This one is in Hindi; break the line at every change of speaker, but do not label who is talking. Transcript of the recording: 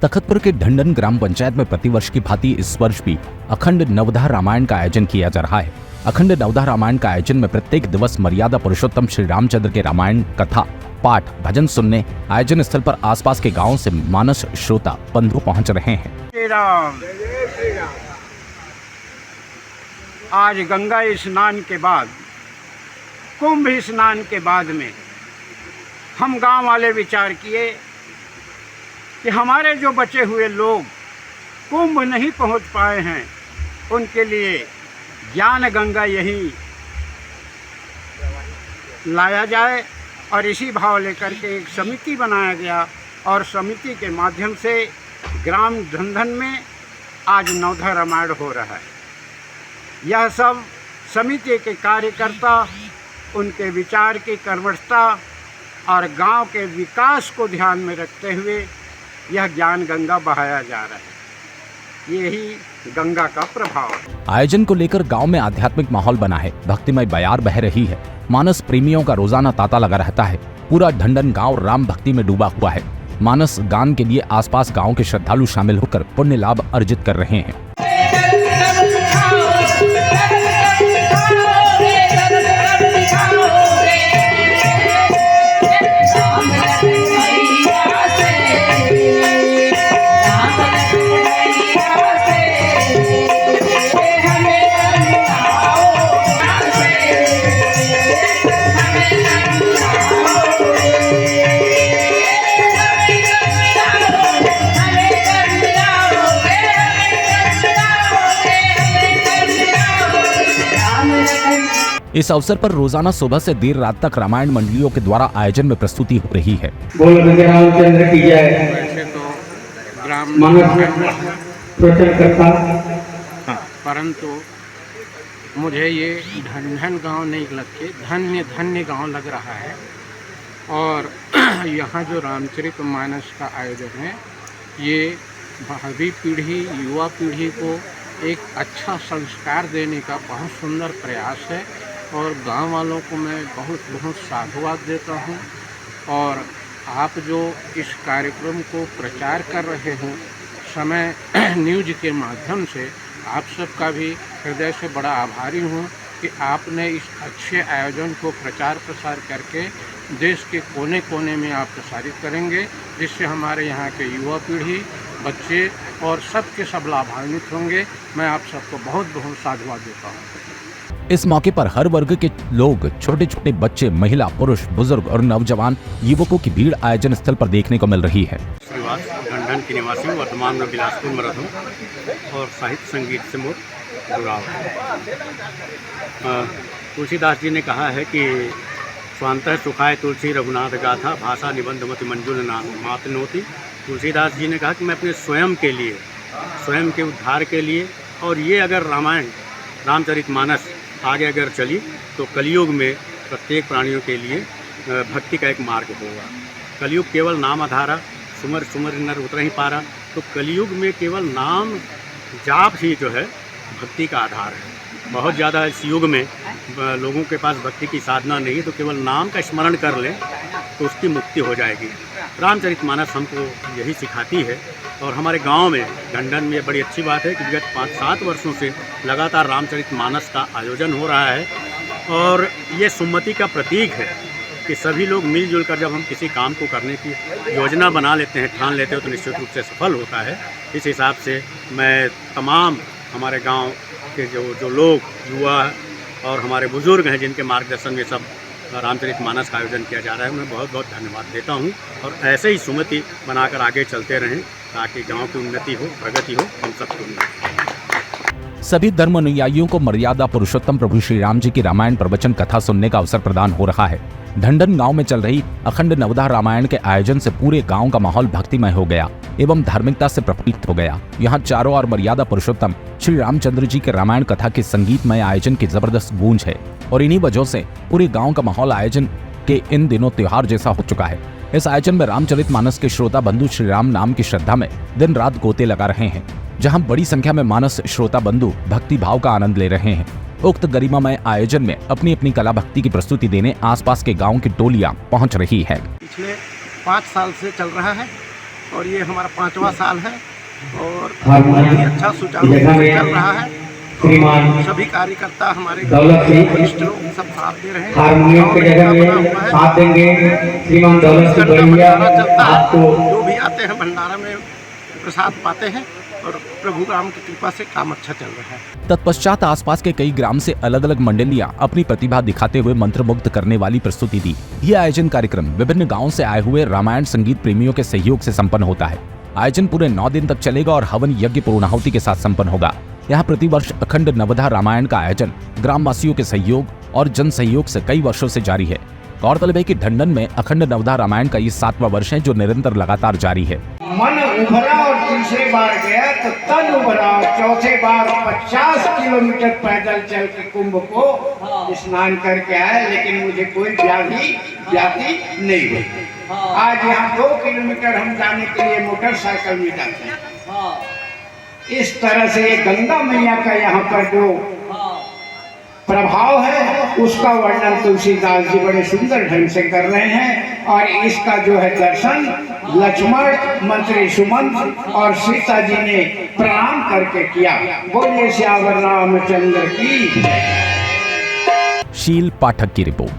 तखतपुर के ढंढन ग्राम पंचायत में प्रतिवर्ष की भांति इस वर्ष भी अखंड नवधा रामायण का आयोजन किया जा रहा है। अखंड नवधा रामायण का आयोजन में प्रत्येक दिवस मर्यादा पुरुषोत्तम श्री रामचंद्र के रामायण कथा पाठ भजन सुनने आयोजन स्थल पर आसपास के गांवों से मानस श्रोता बंधु पहुंच रहे हैं।
श्री राम। आज गंगा स्नान के बाद, कुंभ स्नान के बाद में हम गांव वाले विचार किए कि हमारे जो बचे हुए लोग कुंभ नहीं पहुंच पाए हैं, उनके लिए ज्ञान गंगा यही लाया जाए और इसी भाव लेकर के एक समिति बनाया गया और समिति के माध्यम से ग्राम ढंढन में आज नवधा रामायण हो रहा है। यह सब समिति के कार्यकर्ता, उनके विचार की कर्मठता और गांव के विकास को ध्यान में रखते हुए यह ज्ञान गंगा बहाया जा रहा है। यही गंगा का प्रभाव है।
आयोजन को लेकर गांव में आध्यात्मिक माहौल बना है। भक्तिमय बयार बह रही है। मानस प्रेमियों का रोजाना तांता लगा रहता है। पूरा ढंढन गांव राम भक्ति में डूबा हुआ है। मानस गान के लिए आसपास गांव के श्रद्धालु शामिल होकर पुण्य लाभ अर्जित कर रहे हैं। इस अवसर पर रोजाना सुबह से देर रात तक रामायण मंडलियों के द्वारा आयोजन में प्रस्तुति हो रही है।
रामचंद्र की जय। वैसे तो ग्राम परंतु मुझे ये ढंढन गांव नहीं लग के धन्य धन्य गांव लग रहा है। और यहाँ जो रामचरितमानस का आयोजन है, ये भावी पीढ़ी, युवा पीढ़ी को एक अच्छा संस्कार देने का बहुत सुंदर प्रयास है और गांव वालों को मैं बहुत बहुत साधुवाद देता हूं। और आप जो इस कार्यक्रम को प्रचार कर रहे हो समय न्यूज के माध्यम से, आप सबका भी हृदय से बड़ा आभारी हूं कि आपने इस अच्छे आयोजन को प्रचार प्रसार करके देश के कोने कोने में आप प्रसारित करेंगे, जिससे हमारे यहाँ के युवा पीढ़ी, बच्चे और सबके सब लाभान्वित होंगे। मैं आप सबको बहुत बहुत साधुवाद देता हूँ।
इस मौके पर हर वर्ग के लोग, छोटे छोटे बच्चे, महिला, पुरुष, बुजुर्ग और नौजवान युवकों की भीड़ आयोजन स्थल पर देखने को मिल रही है।
ढंढन की निवासी हूँ, वर्तमान में बिलासपुर में रहता हूँ और साहित्य संगीत से मोर जुड़ाव है। तुलसीदास जी ने कहा है कि स्वांतः सुखाय तुलसी रघुनाथ गाथा भाषा निबंध मति मंजुल मात नोती। तुलसीदास जी ने कहा कि मैं अपने स्वयं के लिए, स्वयं के उद्धार के लिए, और ये अगर रामायण रामचरितमानस आगे अगर चली तो कलयुग में प्रत्येक प्राणियों के लिए भक्ति का एक मार्ग होगा। कलयुग केवल नाम आधारा, सुमर सुमर नर उतर ही पारा। तो कलयुग में केवल नाम जाप ही जो है भक्ति का आधार है। बहुत ज़्यादा इस युग में लोगों के पास भक्ति की साधना नहीं है, तो केवल नाम का स्मरण कर लें तो उसकी मुक्ति हो जाएगी। रामचरितमानस हमको यही सिखाती है। और हमारे गांव में ढंढन में बड़ी अच्छी बात है कि विगत 5-7 वर्षों से लगातार रामचरितमानस का आयोजन हो रहा है। और ये सुमति का प्रतीक है कि सभी लोग मिलजुल कर जब हम किसी काम को करने की योजना बना लेते हैं, ठान लेते हो, तो निश्चित रूप से सफल होता है। इस हिसाब से मैं तमाम हमारे गांव के जो लोग, युवा और हमारे बुजुर्ग हैं, जिनके मार्गदर्शन में सब रामचरितमानस का आयोजन किया जा रहा है, उन्हें बहुत बहुत धन्यवाद देता हूं। और ऐसे ही सुमति बनाकर आगे चलते रहें ताकि गांव की उन्नति हो, प्रगति हो, हम सबकी उन्नति।
सभी धर्म अनुयायियों को मर्यादा पुरुषोत्तम प्रभु श्री राम जी की रामायण प्रवचन कथा सुनने का अवसर प्रदान हो रहा है। ढंढन गांव में चल रही अखंड नवधा रामायण के आयोजन से पूरे गांव का माहौल भक्तिमय हो गया एवं धार्मिकता से प्रफुल्लित हो गया। यहाँ चारों ओर मर्यादा पुरुषोत्तम श्री रामचंद्र जी के रामायण कथा के संगीतमय आयोजन की जबरदस्त गूंज है और इन्हीं वजहों से पूरे गांव का माहौल आयोजन के इन दिनों त्योहार जैसा हो चुका है। इस आयोजन में रामचरितमानस के श्रोता बंधु श्री राम नाम की श्रद्धा में दिन रात गोते लगा रहे हैं, जहां बड़ी संख्या में मानस श्रोता बंधु भक्ति भाव का आनंद ले रहे हैं। उक्त गरिमामय आयोजन में अपनी अपनी कला भक्ति की प्रस्तुति देने आसपास के गांव की टोलियां पहुंच रही है।
पिछले 5 साल से चल रहा है और ये हमारा 5वां साल है और बहुत ही अच्छा सुचारू रूप से चल रहा है। और सभी कार्यकर्ता हमारे वरिष्ठ लोग सब साथ दे रहे हैं।
हारमोनियम की जगह में साथ देंगे श्रीमान दौलत सिंह बढ़िया। आपको
जो भी आते हैं भंडारा में प्रसाद पाते हैं और प्रभु राम की कृपा से काम अच्छा चल रहा है।
तत्पश्चात आसपास के कई ग्राम से अलग अलग मंडलियां अपनी प्रतिभा दिखाते हुए मंत्रमुग्ध करने वाली प्रस्तुति दी। यह आयोजन कार्यक्रम विभिन्न गांवों से आए हुए रामायण संगीत प्रेमियों के सहयोग से संपन्न होता है। आयोजन पूरे 9 दिन तक चलेगा और हवन यज्ञ पूर्णाहुति के साथ संपन्न होगा। यहाँ प्रतिवर्ष अखंड नवधा रामायण का आयोजन ग्रामवासियों के सहयोग और जन सहयोग से कई वर्षों से जारी है। गौरतलब है कि ढंढन में अखंड नवधा रामायण का ये 7वां वर्ष है जो निरंतर लगातार जारी है।
मन उभरा और तीसरे बार गया तो तन उभरा और चौथे बार 50 किलोमीटर पैदल चल के कुंभ को स्नान करके आया, लेकिन मुझे कोई व्याधि नहीं हुई। आज यहाँ 2 किलोमीटर हम जाने के लिए मोटरसाइकिल में जाते हैं। इस तरह से ये गंगा मैया का यहाँ पर जो प्रभाव है उसका वर्णन तुलसीदास जी बड़े सुंदर ढंग से कर रहे हैं। और इसका जो है दर्शन लक्ष्मण, मंत्री सुमंत और सीता जी ने प्रणाम करके किया। बोलिए श्यावर रामचंद्र की।
शील पाठक की रिपोर्ट।